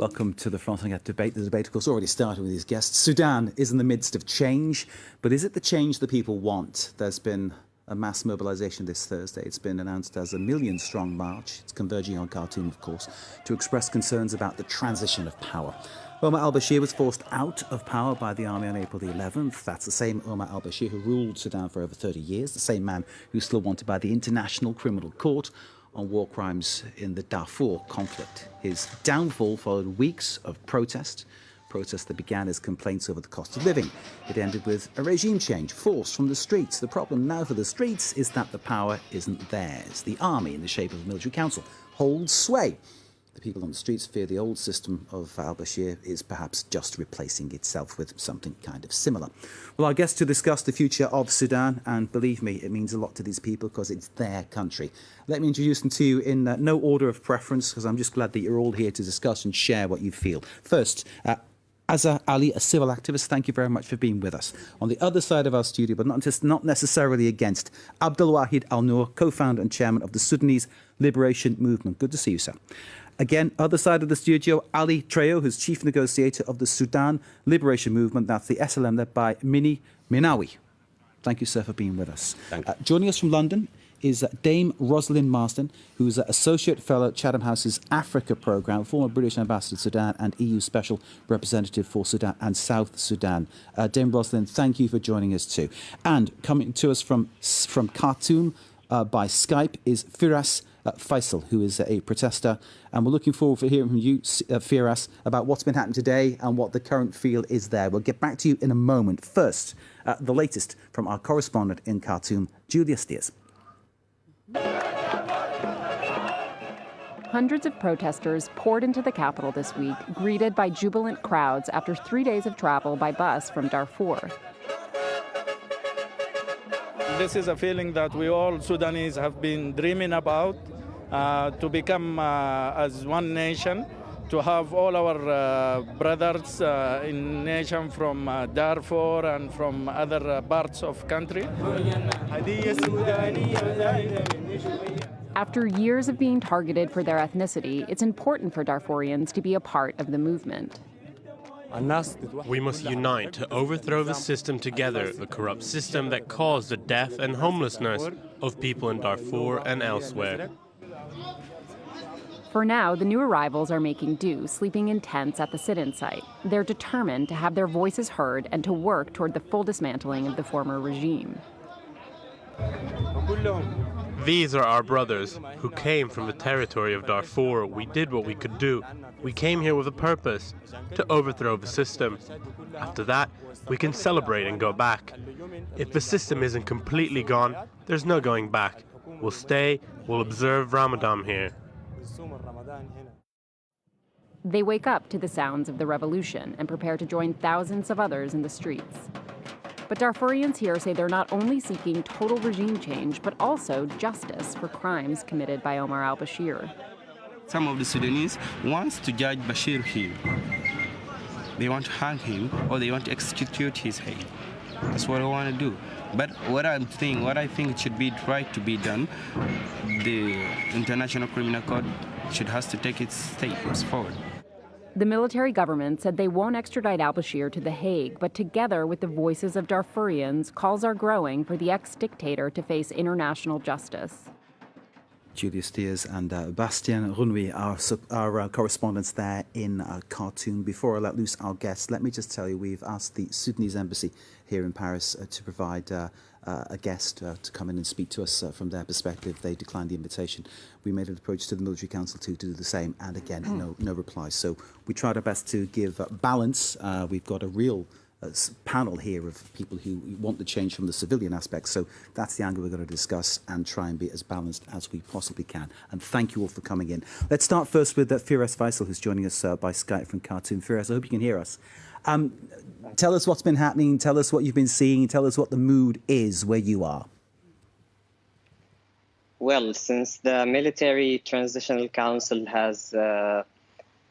Welcome to the Frontenac debate. The debate, of course, already started with these guests. Sudan is in the midst of change, but is it the change that people want? There's been a mass mobilisation this Thursday. It's been announced as a million-strong march. It's converging on Khartoum, of course, to express concerns about the transition of power. Omar al-Bashir was forced out of power by the army on April the 11th. That's the same Omar al-Bashir who ruled Sudan for over 30 years, the same man who's still wanted by the International Criminal Court on war crimes in the Darfur conflict. His downfall followed weeks of protests that began as complaints over the cost of living. It ended with a regime change forced from the streets. The problem now for the streets is that the power isn't theirs. The army, in the shape of a military council, holds sway. The people on the streets fear the old system of al-Bashir is perhaps just replacing itself with something kind of similar. Well, our guest to discuss the future of Sudan, and believe me, it means a lot to these people because it's their country. Let me introduce them to you in no order of preference, because I'm just glad that you're all here to discuss and share what you feel. First, Azza Ali, a civil activist, thank you very much for being with us. On the other side of our studio, but not necessarily against, Abdalwahyid al-Noor, co-founder and chairman of the Sudanese Liberation Movement. Good to see you, sir. Again, other side of the studio, Ali Treo, who's chief negotiator of the Sudan Liberation Movement. That's the SLM led by Mini Minawi. Thank you, sir, for being with us. Joining us from London is Dame Rosalind Marsden, who is Associate Fellow at Chatham House's Africa Programme, former British Ambassador to Sudan and EU Special Representative for Sudan and South Sudan. Dame Rosalind, thank you for joining us too. And coming to us from Khartoum by Skype is Firas Faisal, who is a protester. And we're looking forward to hearing from you, Firas, about what's been happening today and what the current feel is there. We'll get back to you in a moment. First, the latest from our correspondent in Khartoum, Julia Steers. Hundreds of protesters poured into the capital this week, greeted by jubilant crowds after 3 days of travel by bus from Darfur. This is a feeling that we all Sudanese have been dreaming about, to become as one nation, to have all our brothers in nation from Darfur and from other parts of country. After years of being targeted for their ethnicity, it's important for Darfurians to be a part of the movement. We must unite to overthrow the system together, the corrupt system that caused the death and homelessness of people in Darfur and elsewhere. For now, the new arrivals are making do, sleeping in tents at the sit-in site. They're determined to have their voices heard and to work toward the full dismantling of the former regime. These are our brothers who came from the territory of Darfur. We did what we could do. We came here with a purpose, to overthrow the system. After that, we can celebrate and go back. If the system isn't completely gone, there's no going back. We'll stay, we'll observe Ramadan here. They wake up to the sounds of the revolution and prepare to join thousands of others in the streets. But Darfurians here say they're not only seeking total regime change, but also justice for crimes committed by Omar al-Bashir. Some of the Sudanese want to judge Bashir here. They want to hang him or they want to execute his head. That's what I want to do. But what I think it should be right to be done, the International Criminal Court has to take its steps forward. The military government said they won't extradite al-Bashir to The Hague, but together with the voices of Darfurians, calls are growing for the ex-dictator to face international justice. Julia Steers and Bastien Runwi, our correspondents there in Khartoum. Before I let loose our guests, let me just tell you we've asked the Sudanese embassy here in Paris to provide a guest to come in and speak to us from their perspective. They declined the invitation. We made an approach to the military council to do the same, and again, no replies. So we tried our best to give balance. We've got a real panel here of people who want the change from the civilian aspect. So that's the angle we're going to discuss and try and be as balanced as we possibly can. And thank you all for coming in. Let's start first with Firas Faisal, who's joining us by Skype from Khartoum. Firas, I hope you can hear us. Tell us what's been happening. Tell us what you've been seeing. Tell us what the mood is where you are. Well, since the Military Transitional Council has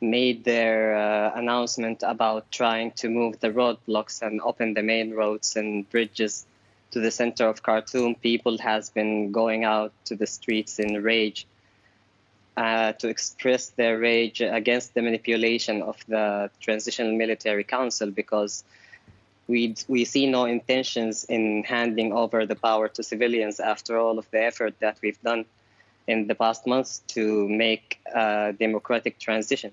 made their announcement about trying to move the roadblocks and open the main roads and bridges to the center of Khartoum, people has been going out to the streets in rage. to express their rage against the manipulation of the Transitional Military Council, because we see no intentions in handing over the power to civilians after all of the effort that we've done in the past months to make a democratic transition.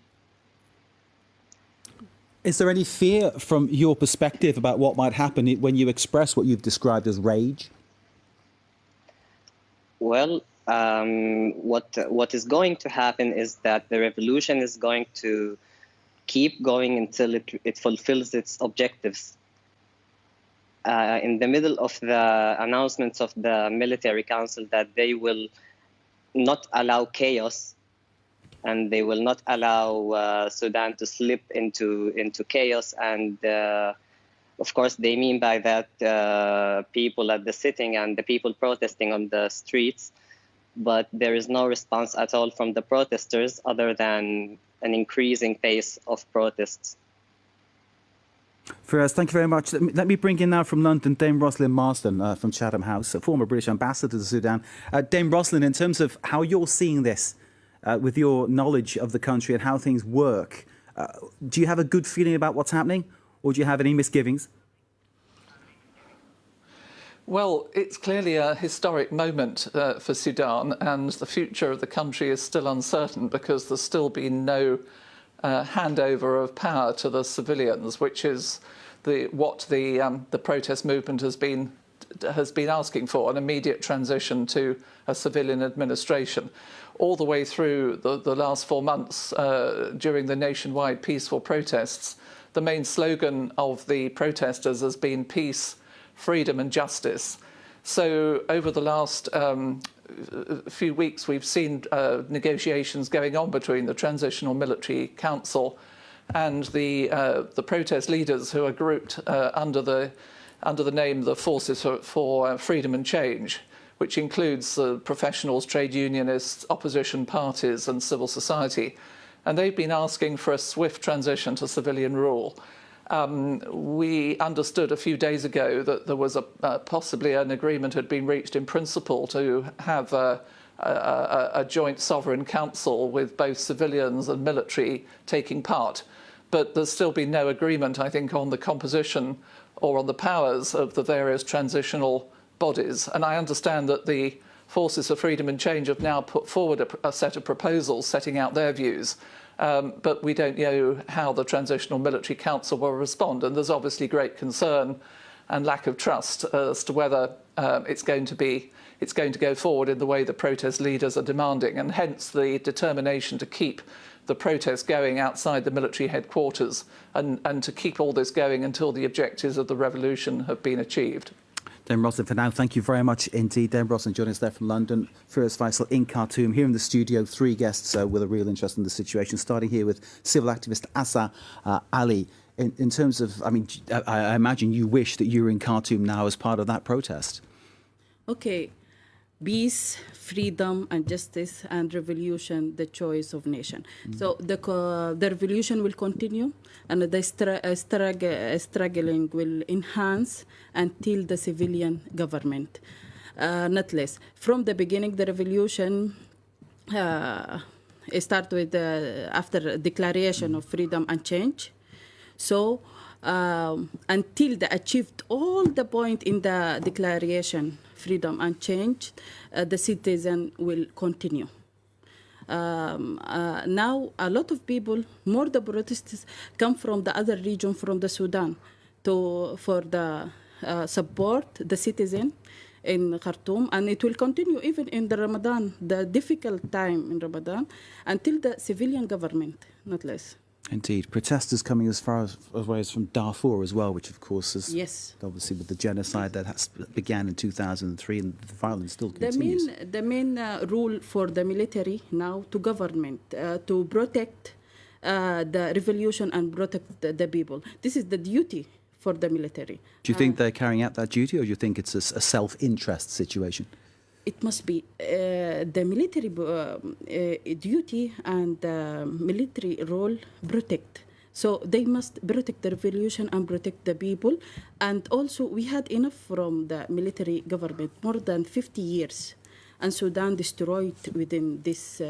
Is there any fear from your perspective about what might happen when you express what you've described as rage? Well, what is going to happen is that the revolution is going to keep going until it fulfills its objectives. In the middle of the announcements of the military council that they will not allow chaos and they will not allow Sudan to slip into chaos, and of course they mean by that people at the sitting and the people protesting on the streets, but there is no response at all from the protesters other than an increasing pace of protests. Firas, thank you very much. Let me bring in now from London Dame Rosalind Marsden from Chatham House, a former British ambassador to Sudan. Dame Rosalind, in terms of how you're seeing this with your knowledge of the country and how things work, do you have a good feeling about what's happening, or do you have any misgivings? Well, it's clearly a historic moment for Sudan, and the future of the country is still uncertain because there's still been no handover of power to the civilians, which is what the protest movement has been asking for, an immediate transition to a civilian administration. All the way through the last 4 months during the nationwide peaceful protests, the main slogan of the protesters has been peace, freedom and justice. So over the last few weeks, we've seen negotiations going on between the Transitional Military Council and the protest leaders, who are grouped under the name the Forces for Freedom and Change, which includes professionals, trade unionists, opposition parties and civil society. And they've been asking for a swift transition to civilian rule. We understood a few days ago that there was possibly an agreement had been reached in principle to have a joint sovereign council with both civilians and military taking part. But there's still been no agreement, I think, on the composition or on the powers of the various transitional bodies. And I understand that the Forces for Freedom and Change have now put forward a set of proposals setting out their views. But we don't know how the Transitional Military Council will respond. And there's obviously great concern and lack of trust as to whether it's going to go forward in the way the protest leaders are demanding, and hence the determination to keep the protest going outside the military headquarters and to keep all this going until the objectives of the revolution have been achieved. Dame Rosalind, for now, thank you very much indeed. Dame Rosalind joining us there from London. Firas Faisal in Khartoum. Here in the studio, 3 guests with a real interest in the situation, starting here with civil activist Asa Ali. In terms of, I mean, I imagine you wish that you were in Khartoum now as part of that protest. Okay. Peace, freedom and justice and revolution, the choice of nation. So the revolution will continue, and the struggling will enhance until the civilian government, not less. From the beginning, the revolution started with after declaration of freedom and change. So until they achieved all the point in the declaration, freedom and change, the citizen will continue. Now, a lot of people, more the protesters, come from the other region, from the Sudan, for the support the citizen in Khartoum, and it will continue even in the Ramadan, the difficult time in Ramadan, until the civilian government, not less. Indeed. Protesters coming as far away as from Darfur as well, which of course is obviously with the genocide that began in 2003, and the violence still continues. The main rule for the military now to government to protect the revolution and protect the people. This is the duty for the military. Do you think they're carrying out that duty, or do you think it's a self-interest situation? It must be the military duty and military role protect. So they must protect the revolution and protect the people. And also we had enough from the military government, more than 50 years. And Sudan destroyed within this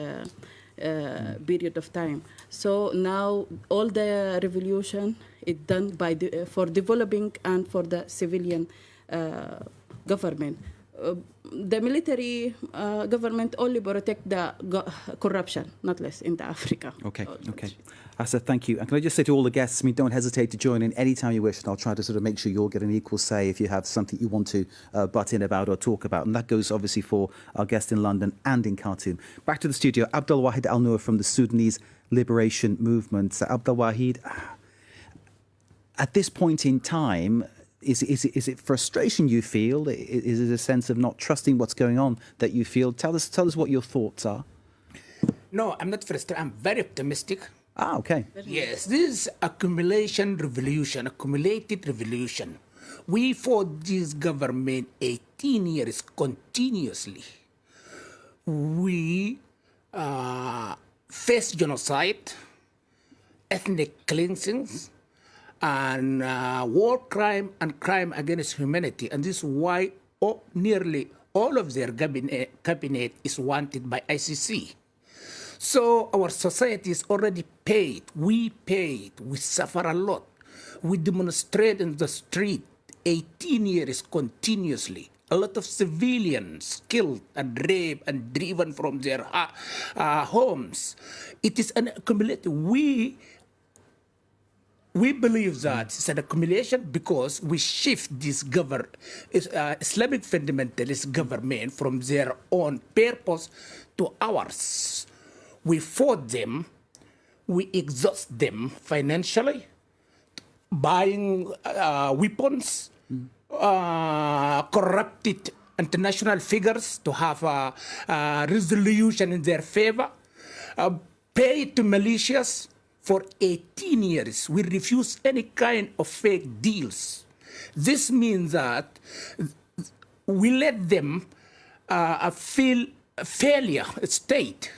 period of time. So now all the revolution is done by for developing and for the civilian government. The military government only protect the corruption, not less, in the Africa. Okay, okay. Asa, thank you. And can I just say to all the guests, don't hesitate to join in anytime you wish, and I'll try to sort of make sure you'll get an equal say if you have something you want to butt in about or talk about. And that goes obviously for our guest in London and in Khartoum. Back to the studio, Abdalwahed Al-Noor from the Sudanese Liberation Movement. So Abdalwahed, at this point in time, is it frustration you feel? Is it a sense of not trusting what's going on that you feel? Tell us what your thoughts are. No, I'm not frustrated. I'm very optimistic. Ah, okay. Yes, this is accumulated revolution. We fought this government 18 years continuously. We faced genocide, ethnic cleansings, and war crime and crime against humanity. And this is why nearly all of their cabinet is wanted by ICC. So our society is already paid. We suffer a lot. We demonstrate in the street 18 years continuously. A lot of civilians killed and raped and driven from their homes. It is an accumulated. We believe that it's an accumulation because we shift this Islamic fundamentalist government from their own purpose to ours. We fought them, we exhaust them financially, buying weapons, corrupted international figures to have a resolution in their favor, paid to militias. For 18 years, we refuse any kind of fake deals. This means that we let them feel a failure state.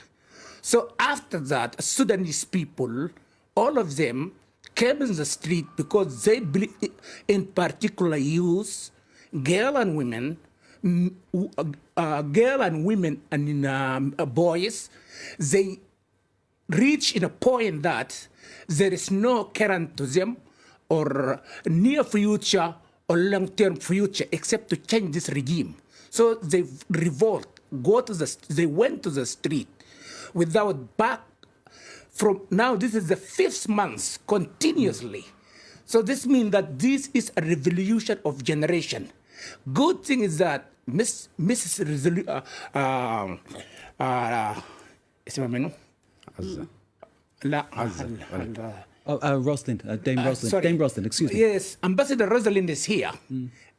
So after that, Sudanese people, all of them came in the street because they believe, in particular youth, girl and women and boys, they reach in a point that there is no current to them or near future or long-term future except to change this regime. So they revolt, they went to the street without back. From now, this is the 5th month continuously. So this means that this is a revolution of generation. Good thing is that Mrs. Rosalind, Dame Rosalind. Dame Rosalind, excuse me. Yes, Ambassador Rosalind is here.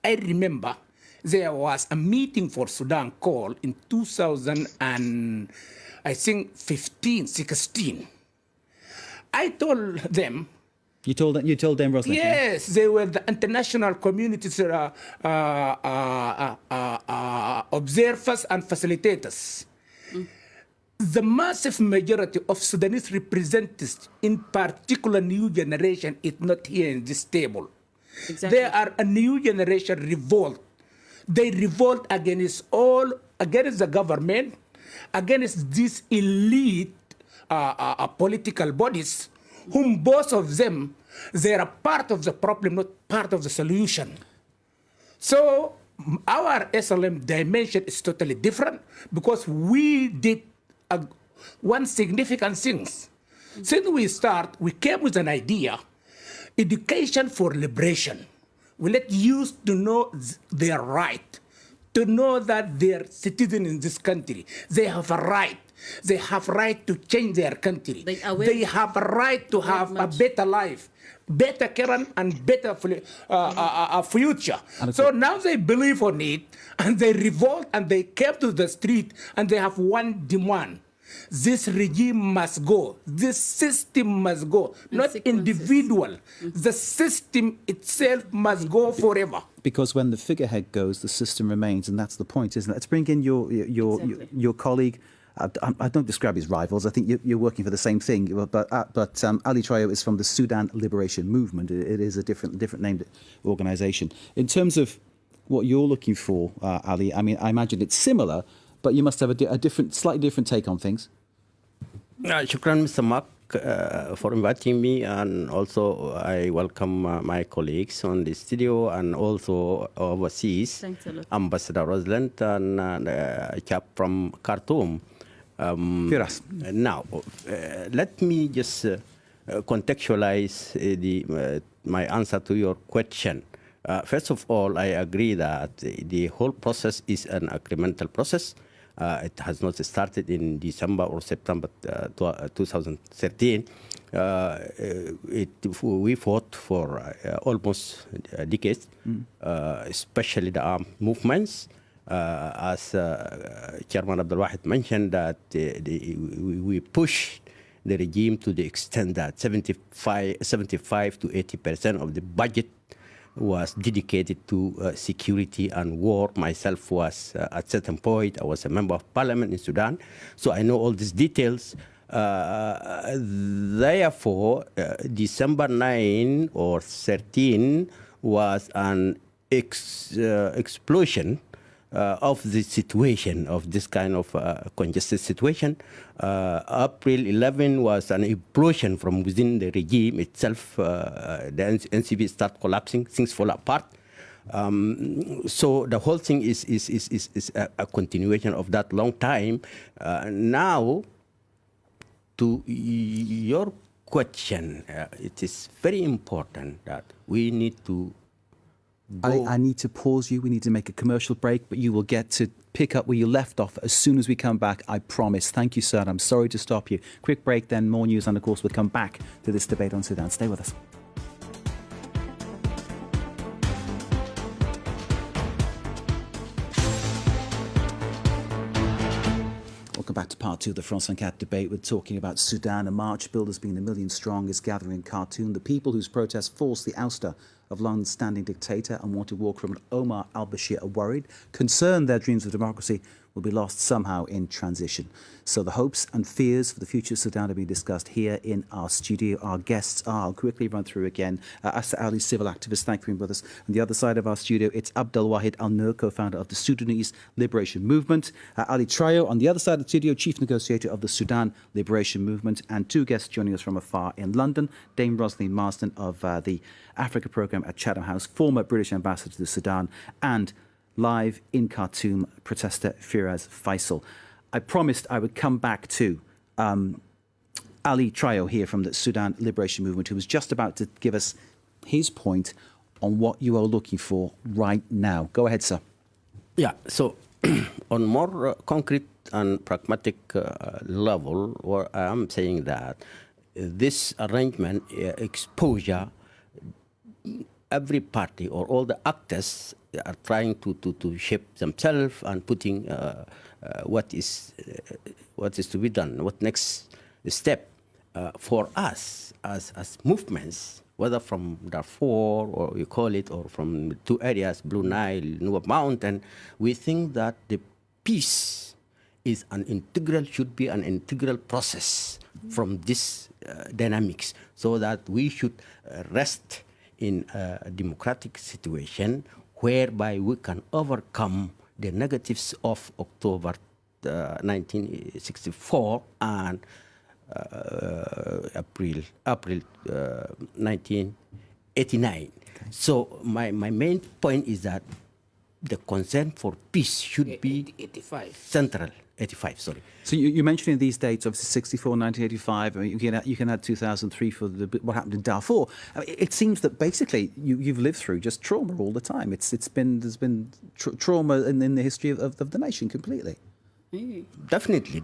I remember there was a meeting for Sudan called in 2016. I told them. You told Dame Rosalind? Yes, they were the international community's observers and facilitators. The massive majority of Sudanese representatives, in particular new generation, is not here in this table. Exactly. They are a new generation revolt. They revolt against the government, against these elite political bodies, whom both of them, they are part of the problem, not part of the solution. So our SLM dimension is totally different because we did one significant thing. Since we came with an idea, education for liberation. We let youth to know their right, to know that they're citizens in this country. They have a right. They have right to change their country. They have a right to have a better life, better current and better future. So now they believe on it and they revolt and they came to the street and they have one demand. This regime must go. This system must go, not individual. The system itself must go forever. Because when the figurehead goes, the system remains, and that's the point, isn't it? Let's bring in your colleague. I don't describe his rivals. I think you're working for the same thing. But Ali Trayo is from the Sudan Liberation Movement. It is a different named organisation. In terms of what you're looking for, Ali, I mean, I imagine it's similar, but you must have a slightly different take on things. Shukran, Mr. Mark, for inviting me, and also I welcome my colleagues on the studio and also overseas. Thanks a lot. Ambassador Rosalind and a chap from Khartoum. Firas. Now, let me just contextualize my answer to your question. First of all, I agree that the whole process is an incremental process. It has not started in December or September 2013. We fought for almost decades, especially the armed movements. As Chairman Abdulwaḥid mentioned, that we pushed the regime to the extent that 75 to 80% of the budget was dedicated to security and war. Myself was, at certain point, I was a member of parliament in Sudan, so I know all these details. Therefore, December 9 or 13 was an explosion of the situation, of this kind of congested situation. April 11 was an implosion from within the regime itself. The NCB start collapsing, things fall apart. So the whole thing is a continuation of that long time. Now, to your question, it is very important that we need to I need to pause you. We need to make a commercial break, but you will get to pick up where you left off as soon as we come back, I promise. Thank you, sir. I'm sorry to stop you. Quick break, then more news, and of course we'll come back to this debate on Sudan. Stay with us. Welcome back to part two of the France 24 debate. We're talking about Sudan. A march billed as being 1 million strong is gathering in Khartoum. The people whose protests forced the ouster of long-standing dictator and wanted war criminal Omar al-Bashir are worried, concerned their dreams of democracy will be lost somehow in transition. So the hopes and fears for the future of Sudan are being discussed here in our studio. Our guests are, I'll quickly run through again, Asa Ali, civil activist, thank you for being with us. On the other side of our studio, it's Abdalwahed Al-Nur, co-founder of the Sudanese Liberation Movement. Ali Trayo, on the other side of the studio, chief negotiator of the Sudan Liberation Movement. And two guests joining us from afar in London, Dame Rosalind Marsden of the Africa programme at Chatham House, former British ambassador to the Sudan, and live in Khartoum, protester Firas Faisal. I promised I would come back to Ali Trayo here from the Sudan Liberation Movement, who was just about to give us his point on what you are looking for right now. Go ahead, sir. Yeah, so on more concrete and pragmatic level, where I am saying that this arrangement, exposure, every party or all the actors are trying to shape themselves and putting what is to be done, what next step for us as movements, whether from Darfur or you call it, or from two areas, Blue Nile, Nuba Mountain. We think that the peace is should be an integral process from this dynamics, so that we should rest in a democratic situation whereby we can overcome the negatives of October 1964 and April 1989. Okay. So my main point is that the concern for peace should be 85. Central. 85, sorry. So you're mentioning these dates, obviously 64, 1985. I mean, you can add 2003 for what happened in Darfur. I mean, it seems that basically you've lived through just trauma all the time. There's been trauma in the history of the nation completely. Definitely.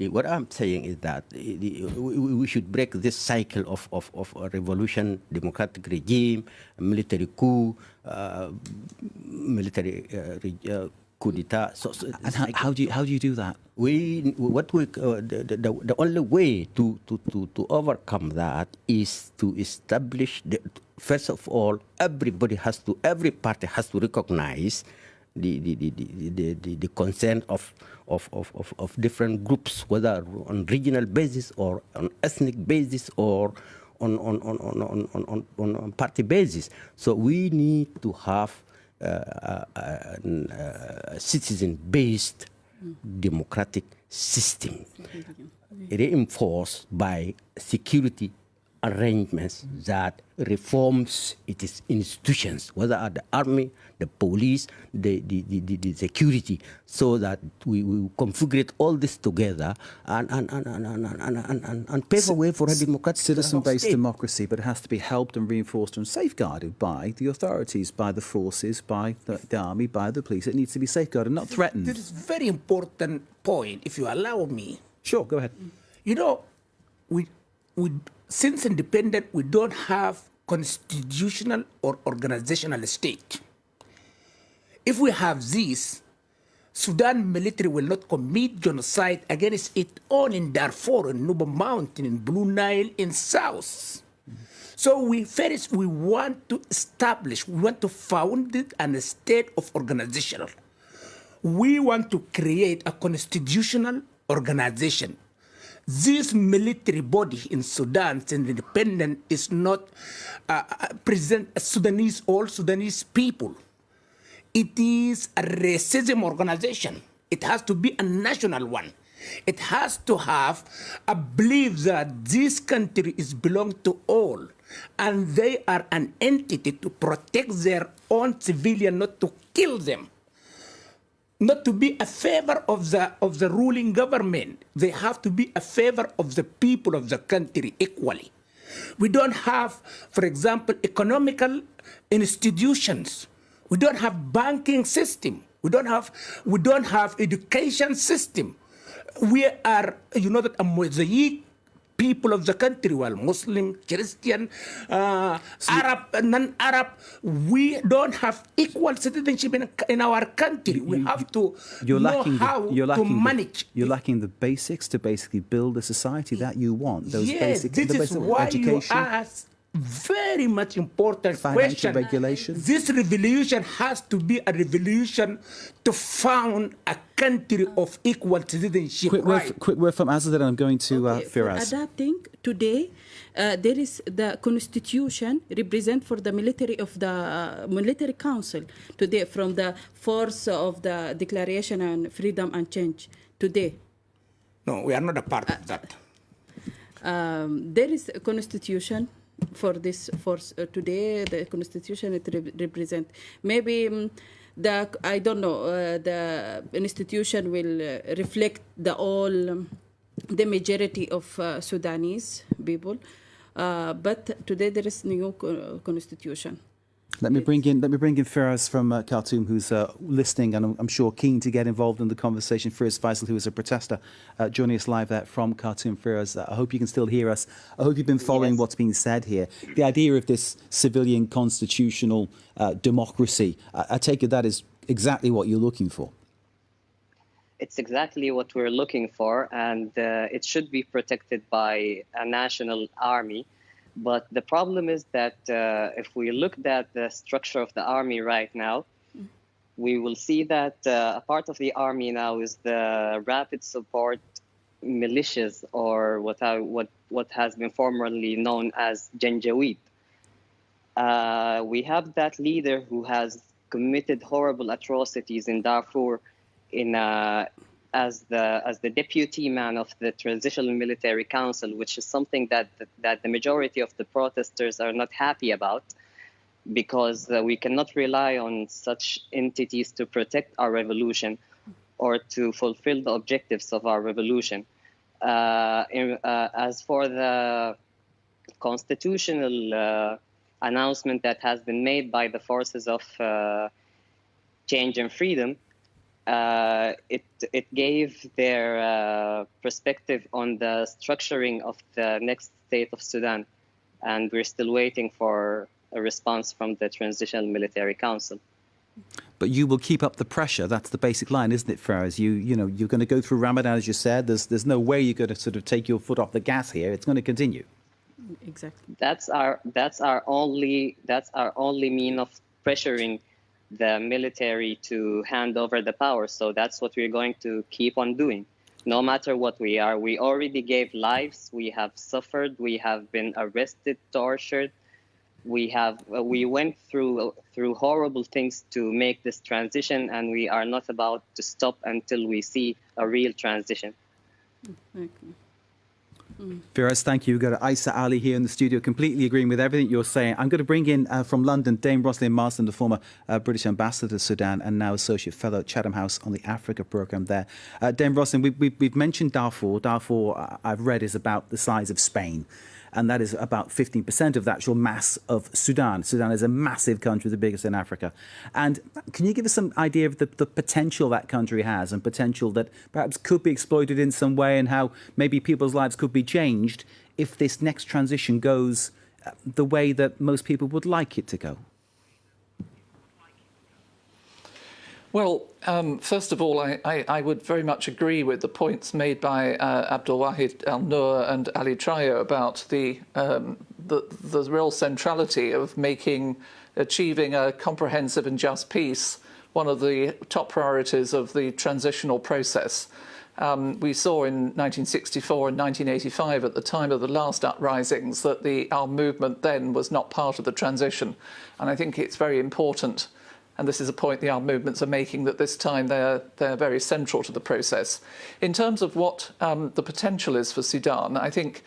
What I'm saying is that we should break this cycle of a revolution, democratic regime, military coup, military coup d'etat. And how do you do that? The only way to overcome that is to establish first of all, every party has to recognize the concern of different groups, whether on regional basis or on ethnic basis or on party basis. So we need to have a citizen-based democratic system, reinforced by security arrangements that reforms its institutions, whether at the army, the police, the security, so that we configure all this together and pave a way for a democratic citizen-based state. democracy, but it has to be helped and reinforced and safeguarded by the authorities, by the forces, by the army, by the police. It needs to be safeguarded, not threatened. This is a very important point, if you allow me. Sure, go ahead. You know, we since independent, we don't have constitutional or organizational state. If we have this, Sudan military will not commit genocide against its own in Darfur, in Nuba Mountain, in Blue Nile, in South. So we want to establish, we want to found it a state of organizational. We want to create a constitutional organization. This military body in Sudan, since independent, is not present Sudanese, all Sudanese people. It is a racism organization. It has to be a national one. It has to have a belief that this country is belong to all, and they are an entity to protect their own civilian, not to kill them. Not to be a favor of the ruling government. They have to be a favor of the people of the country equally. We don't have, for example, economical institutions. We don't have banking system. We don't have education system. We are, you know, that a mosaic people of the country, well, Muslim, Christian, Arab, non-Arab, we don't have equal citizenship in our country. We have to know how to manage. You're lacking the basics to basically build a society that you want. Those yes, basics, this is why education, you ask very much important financial question. regulation. This revolution has to be a revolution to found a country of equal citizenship. Quick word from Azad, and I'm going to Firaz. For adapting today, there is the constitution represent for the military of the military council today from the force of the Declaration on Freedom and Change today. No, we are not a part of that. There is a constitution for this force today. The constitution it represent maybe I don't know the institution will reflect the majority of Sudanese people, but today there is new constitution. Let me bring in Firaz from Khartoum, who's listening and I'm sure keen to get involved in the conversation. Firaz Faisal, who is a protester, joining us live there from Khartoum. Firaz, I hope you can still hear us. I hope you've been following what's being said here. The idea of this civilian constitutional democracy, I take it that is exactly what you're looking for. It's exactly what we're looking for, and it should be protected by a national army. But the problem is that if we looked at the structure of the army right now, we will see that a part of the army now is the rapid support militias, or what has been formerly known as Janjaweed. We have that leader who has committed horrible atrocities in Darfur as the deputy man of the Transitional Military Council, which is something that the majority of the protesters are not happy about, because we cannot rely on such entities to protect our revolution or to fulfill the objectives of our revolution. As for the constitutional announcement that has been made by the forces of change and freedom, it gave their perspective on the structuring of the next state of Sudan, and we're still waiting for a response from the Transitional Military Council. But you will keep up the pressure. That's the basic line, isn't it, Faraz? You're going to go through Ramadan, as you said. There's no way you're going to sort of take your foot off the gas here. It's going to continue. Exactly. That's our only mean of pressuring the military to hand over the power. So that's what we're going to keep on doing, no matter what we are. We already gave lives. We have suffered. We have been arrested, tortured. we went through horrible things to make this transition, and we are not about to stop until we see a real transition. Firas, thank you. We've got Aisa Ali here in the studio, completely agreeing with everything you're saying. I'm going to bring in from London Dame Rosalind Marsden, the former British ambassador to Sudan and now Associate Fellow at Chatham House on the Africa programme there. Dame Rosalind, we've mentioned Darfur. Darfur, I've read, is about the size of Spain. And that is about 15% of the actual mass of Sudan. Sudan is a massive country, the biggest in Africa. And can you give us some idea of the potential that country has and potential that perhaps could be exploited in some way, and how maybe people's lives could be changed if this next transition goes the way that most people would like it to go? Well, first of all, I would very much agree with the points made by Abdulwaḥid, Al-Nur and Ali Trayo about the real centrality of achieving a comprehensive and just peace one of the top priorities of the transitional process. We saw in 1964 and 1985, at the time of the last uprisings, that our movement then was not part of the transition. And I think it's very important, and this is a point the armed movements are making, that this time they're very central to the process. In terms of what the potential is for Sudan, I think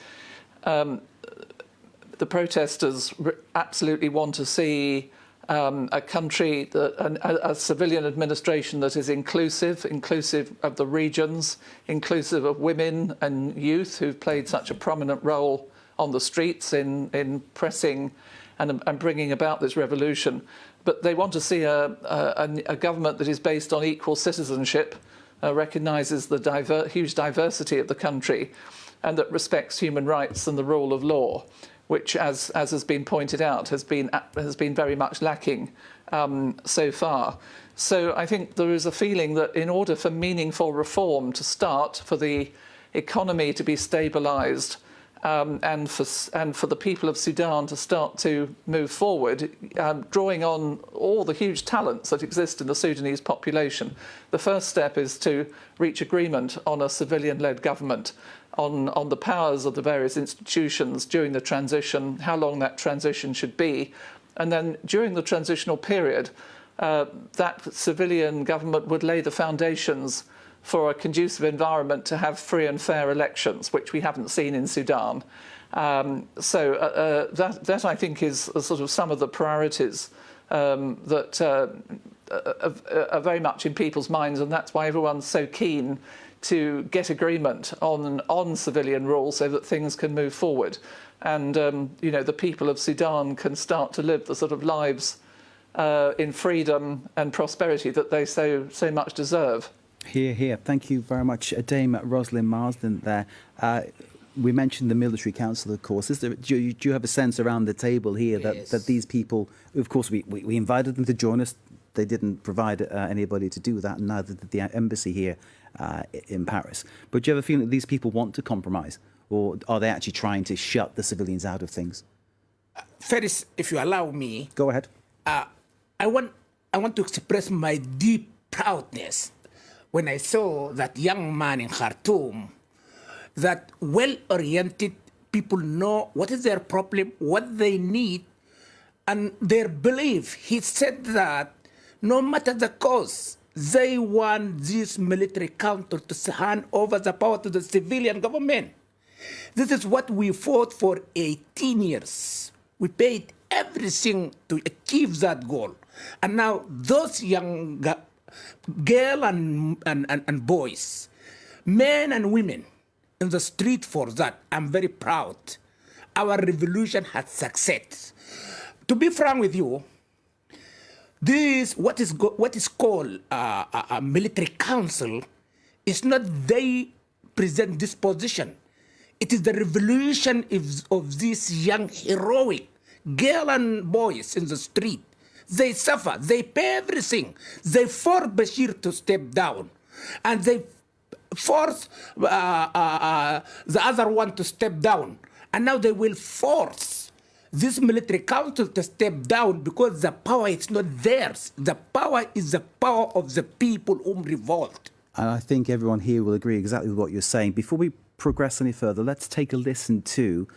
the protesters absolutely want to see a country, a civilian administration that is inclusive of the regions, inclusive of women and youth who've played such a prominent role on the streets in pressing and bringing about this revolution. But they want to see a government that is based on equal citizenship, recognises the huge diversity of the country, and that respects human rights and the rule of law, which, as has been pointed out, has been very much lacking so far. So I think there is a feeling that in order for meaningful reform to start, for the economy to be stabilised, and for the people of Sudan to start to move forward, drawing on all the huge talents that exist in the Sudanese population, the first step is to reach agreement on a civilian-led government, on the powers of the various institutions during the transition, how long that transition should be, and then during the transitional period, that civilian government would lay the foundations for a conducive environment to have free and fair elections, which we haven't seen in Sudan. That I think is sort of some of the priorities that are very much in people's minds, and that's why everyone's so keen to get agreement on civilian rule so that things can move forward. And the people of Sudan can start to live the sort of lives in freedom and prosperity that they so much deserve. Here, here. Thank you very much, Dame Rosalind Marsden there. We mentioned the military council, of course. Do you have a sense around the table here that these people, of course, we invited them to join us. They didn't provide anybody to do that, and neither did the embassy here in Paris. But do you have a feeling that these people want to compromise, or are they actually trying to shut the civilians out of things? Ferris, if you allow me. Go ahead. I want to express my deep proudness when I saw that young man in Khartoum, that well-oriented people know what is their problem, what they need, and their belief. He said that no matter the cause, they want this military council to hand over the power to the civilian government. This is what we fought for 18 years. We paid everything to achieve that goal. And now those young girls and boys, men and women in the street for that, I'm very proud. Our revolution has success. To be frank with you, this what is called a military council is not they present this position. It is the revolution of these young heroic girls and boys in the street. They suffer, they pay everything. They force Bashir to step down, and they force the other one to step down. And now they will force this military council to step down because the power is not theirs. The power is the power of the people who revolt. And I think everyone here will agree exactly with what you're saying. Before we progress any further, let's take a listen to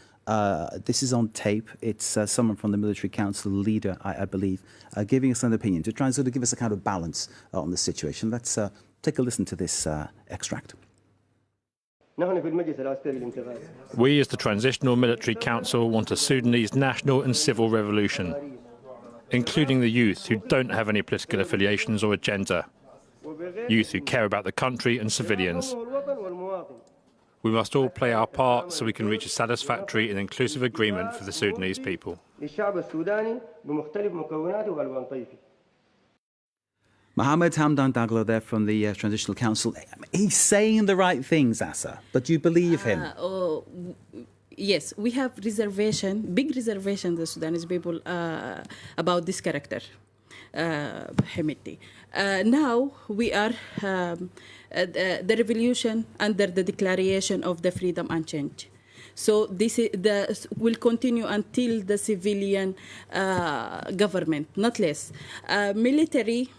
This is on tape. It's someone from the military council leader, I believe, giving us an opinion to try and sort of give us a kind of balance on the situation. Let's take a listen to this extract. We, as the Transitional Military Council, want a Sudanese national and civil revolution, including the youth who don't have any political affiliations or agenda, youth who care about the country and civilians. We must all play our part so we can reach a satisfactory and inclusive agreement for the Sudanese people. Mohammed Hamdan Daglo there from the Transitional Council. He's saying the right things, Asa, but do you believe him? Yes, we have big reservation, the Sudanese people, about this character, Hamiti. Now we are the revolution under the declaration of the freedom and change. So this will continue until the civilian government, not less. Military.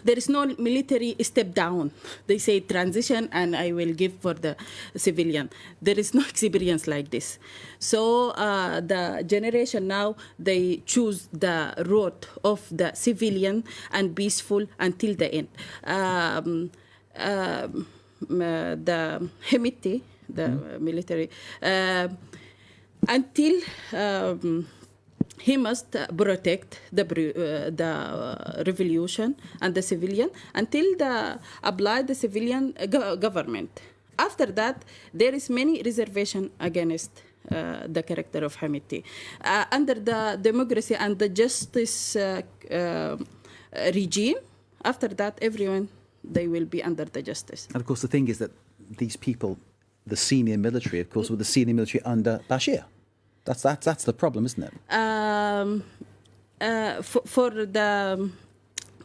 There is no military step down. They say transition and I will give for the civilian. There is no experience like this. So the generation now, they choose the road of the civilian and peaceful until the end. The Hemiti, the military, until he must protect the revolution and the civilian until apply the civilian government. After that, there is many reservation against the character of Hamiti. Under the democracy and the justice regime, after that, everyone, they will be under the justice. And of course, the thing is that these people, the senior military, of course, were the senior military under Bashir. That's the problem, isn't it? For the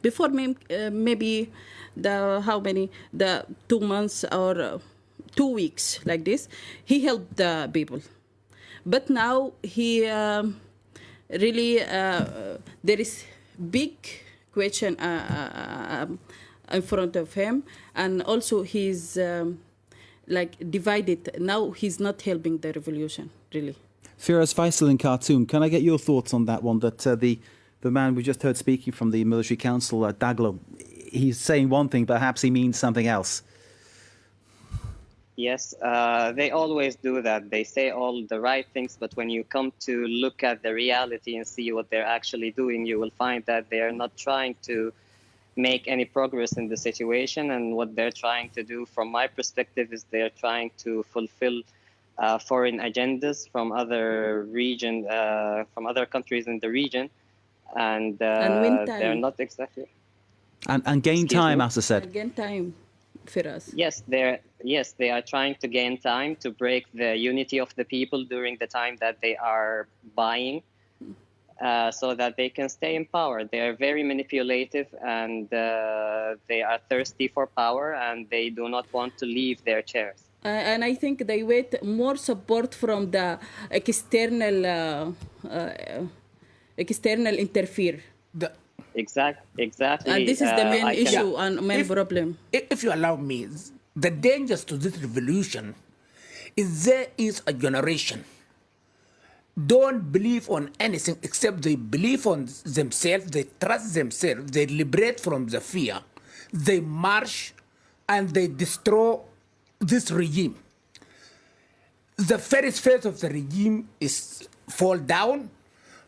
before maybe the 2 months or 2 weeks like this, he helped the people, but now he really there is big question in front of him, and also he's like divided. Now he's not helping the revolution really. Firas Faisal in Khartoum, can I get your thoughts on that one? That the man we just heard speaking from the military council, Daglo, he's saying one thing, perhaps he means something else. Yes, they always do that. They say all the right things, but when you come to look at the reality and see what they're actually doing, you will find that they are not trying to make any progress in the situation. And what they're trying to do, from my perspective, is they're trying to fulfill foreign agendas from other from other countries in the region, and they're not exactly. And gain time, as I said. Gain time for us. Yes, they are trying to gain time to break the unity of the people during the time that they are buying, so that they can stay in power. They are very manipulative, and they are thirsty for power, and they do not want to leave their chairs. And I think they wait more support from the external interfere. Exactly. And this is the main issue and main problem. If you allow me, the dangers to this revolution is there is a generation don't believe on anything except they believe on themselves, they trust themselves, they liberate from the fear, they march and they destroy this regime. The first phase of the regime is fall down,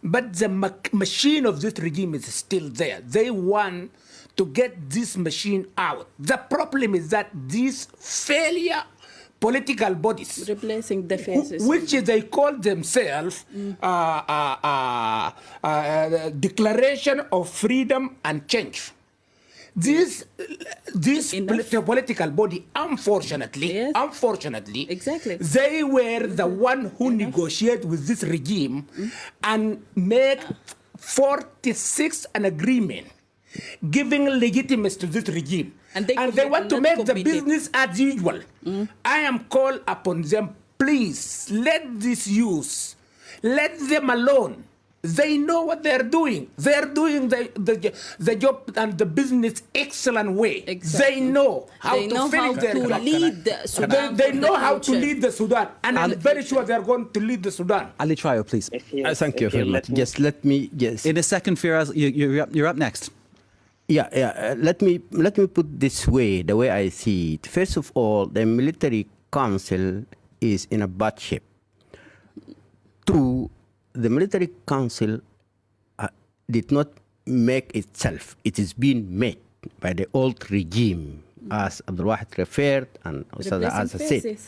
but the machine of this regime is still there. They want to get this machine out. The problem is that these failure political bodies, replacing the faces, which they call themselves Declaration of Freedom and Change. This political body, unfortunately, exactly, they were the one who negotiated with this regime and make 46 an agreement giving legitimacy to this regime. And they want to make the business as usual. I am called upon them, please, let this use, let them alone. They know what they're doing. They're doing the job and the business excellent way. Exactly. They know how They to know finish how their to job. lead the Sudan. They for know the how to future. lead the Sudan, and I'm very sure they're going to lead the Sudan. Ali Trayo, please. Thank you very much. Just let me In a second, Firas, you're up next. Let me put this way, the way I see it. First of all, the military council is in a bad shape. Two, the military council did not make itself. It is being made by the old regime, as Abdulwaḥid referred and Ustaz as said.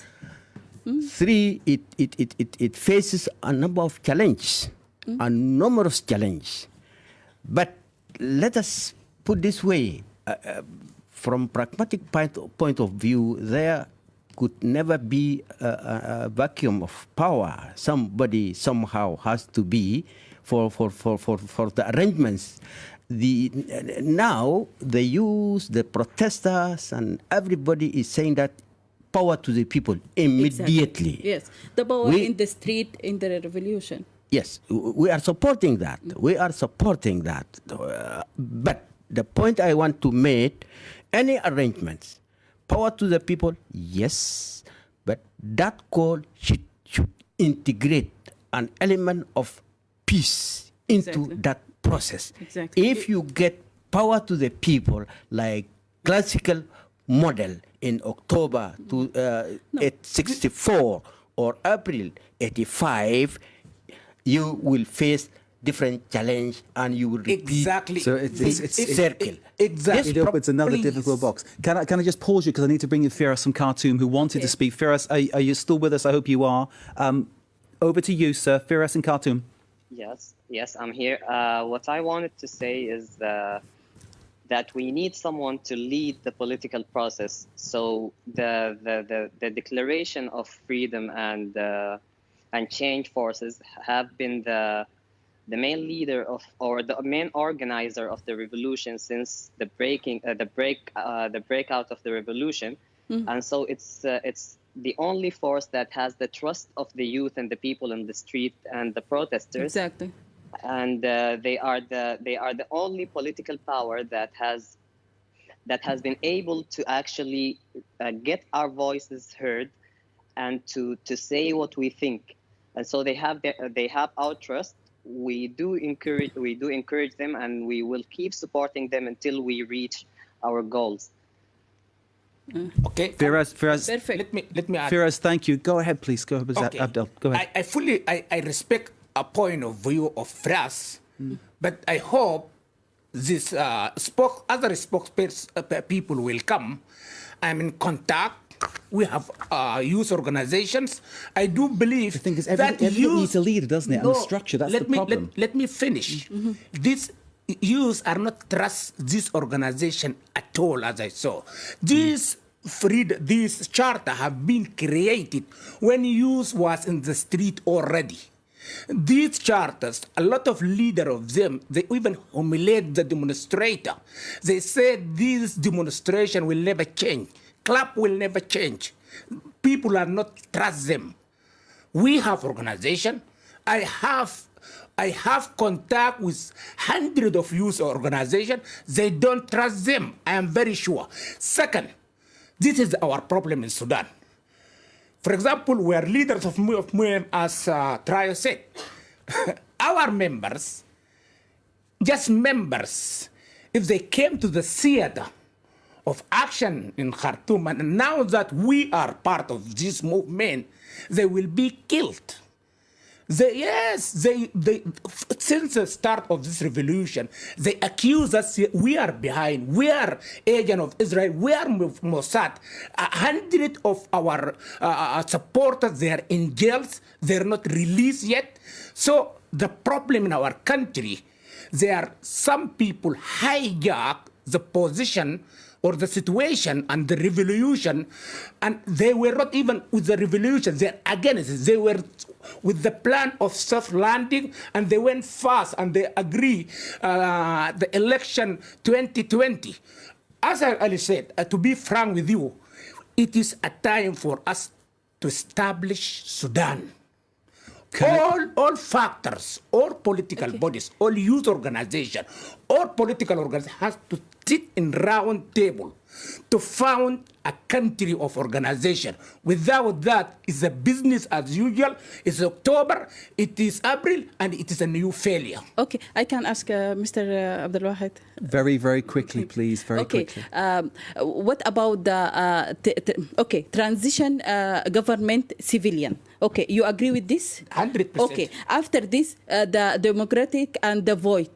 Three, it faces a number of challenges, a numerous challenges. But let us put this way, from pragmatic point of view, there could never be a vacuum of power. Somebody somehow has to be for the arrangements. Now they use the protesters and everybody is saying that power to the people immediately. Exactly. Yes, the power in the street, in the revolution. Yes, we are supporting that. We are supporting that. But the point I want to make, any arrangements, power to the people, yes, but that call should integrate an element of peace into that process. Exactly. If you get power to the people, like classical model in October 64 or April 85, you will face different challenge and you will repeat. Exactly. So it's circle. Exactly. It opens another difficult box. Can I just pause you because I need to bring in Firas from Khartoum who wanted to speak. Firas, are you still with us? I hope you are. Over to you, sir. Firas in Khartoum. Yes, I'm here. What I wanted to say is that we need someone to lead the political process. So the declaration of freedom and change forces have been the main leader of, or the main organizer of the revolution since the breakout of the revolution, and so it's the only force that has the trust of the youth and the people in the street and the protesters. Exactly. And they are the only political power that has been able to actually get our voices heard and to say what we think. And so they have our trust. We do encourage them, and we will keep supporting them until we reach our goals. Okay. Firas, Let me add. Firas, thank you. Go ahead, please. Go ahead, Okay. Abdel. Go ahead. I respect a point of view of Firas, but I hope this other spokespeople will come. I'm in contact. We have youth organizations. I do believe The thing is, that everybody youth needs a leader, doesn't it? And a structure. That's the problem. Let me finish. These youth are not trust this organization at all, as I saw. This charter have been created when youth was in the street already. These charters, a lot of leaders of them, they even humiliate the demonstrator. They said this demonstration will never change. Club will never change. People are not trust them. We have organization. I have contact with hundreds of youth organizations. They don't trust them. I am very sure. Second, this is our problem in Sudan. For example, we are leaders of movement, as Trayo said. Our members, just members, if they came to the theater of action in Khartoum, and now that we are part of this movement, they will be killed. Since the start of this revolution, they accuse us, we are behind, we are agent of Israel, we are Mossad. 100 of our supporters, they are in jails, they're not released yet. So the problem in our country, some people hijack the position or the situation and the revolution, and they were not even with the revolution, they're against it. They were with the plan of soft landing, and they went fast, and they agree the election 2020. As I said, to be frank with you, it is a time for us to establish Sudan. all factors, all political bodies, all youth organization, all political organization has to sit in round table to found a country of organization. Without that, it's a business as usual. It's October, it is April, and it is a new failure. Okay, I can ask Mr. Abdulwahed. Very, very quickly, please. Very quickly. What about the transition government civilian? Okay, you agree with this? 100%. Okay, after this, the democratic and the void.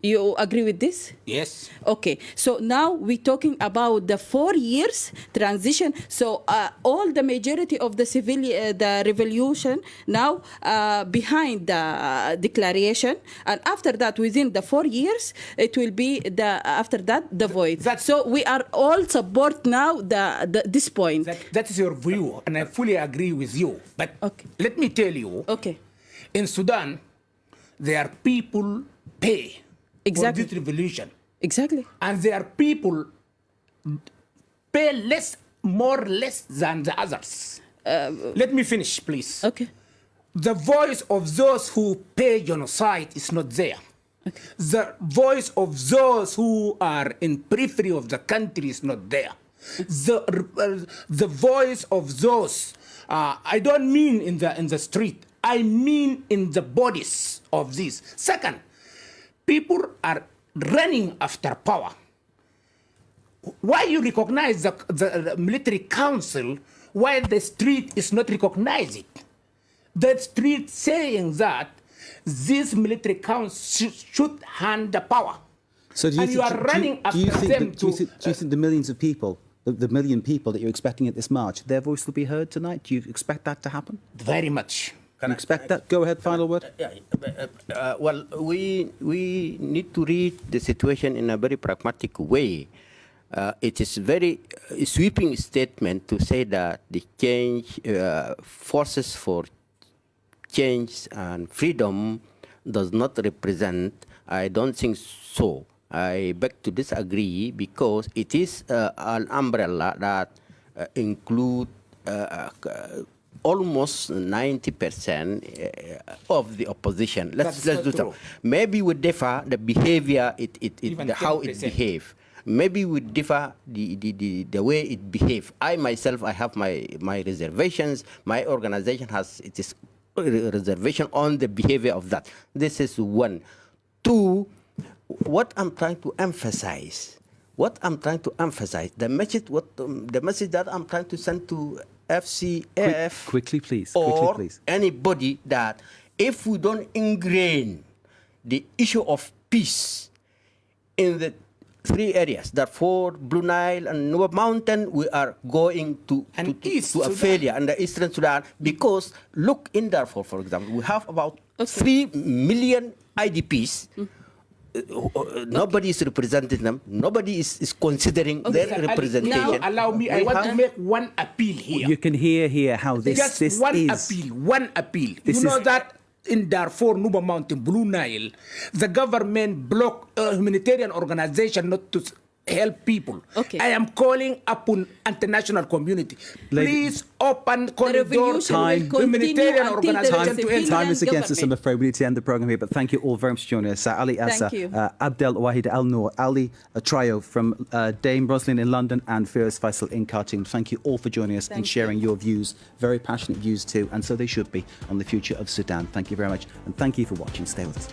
You agree with this? Yes. Okay, so now we're talking about the 4 years transition. So all the majority of the the revolution now behind the declaration, and after that, within the 4 years, it will be after that the void. So we are all support now this point. That is your view, and I fully agree with you. But let me tell you, in Sudan, there are people pay. Exactly. For this revolution. Exactly. And there are people pay more or less than the others. Let me finish, please. Okay. The voice of those who pay genocide is not there. Okay. The voice of those who are in periphery of the country is not there. The voice of those, I don't mean in the street, I mean in the bodies of these. Second, people are running after power. Why you recognize the military council while the street is not recognizing it? The street saying that this military council should hand the power. So do you think, do you think the millions of people, the million people that you're expecting at this march, their voice will be heard tonight? Do you expect that to happen? Very much. Can I expect that? Go ahead, final word. Well, we need to read the situation in a very pragmatic way. It is very sweeping statement to say that the change forces for change and freedom does not represent. I don't think so. I beg to disagree because it is an umbrella that includes almost 90% of the opposition. Let's do that. Maybe we differ the behavior, how it behaves. Maybe we differ the way it behaves. I myself, I have my reservations. My organization has its reservation on the behavior of that. This is one. Two, what I'm trying to emphasize. The message that I'm trying to send to FCF quickly, please. Or anybody that if we don't ingrain the issue of peace in the 3 areas, Darfur, Blue Nile, and Nuba Mountain, we are going to a failure in the Eastern Sudan. Because look in Darfur, for example, we have about 3 million IDPs. Nobody is representing them. Nobody is considering their representation. Now, allow me. I want to make one appeal here. You can hear how this is. One appeal. You know that in Darfur, Nuba Mountain, Blue Nile, the government blocked a humanitarian organization not to help people. I am calling upon international community. Please open corridors to humanitarian organization to end. Time is against us, I'm afraid. We need to end the program here, but thank you all very much for joining us. Ali Assa, Abdalwahed Al-Noor, Ali Trayo from Dame Roslyn in London, and Firoz Faisal in Khartoum. Thank you all for joining us and sharing your views, very passionate views too, and so they should be, on the future of Sudan. Thank you very much, and thank you for watching. Stay with us.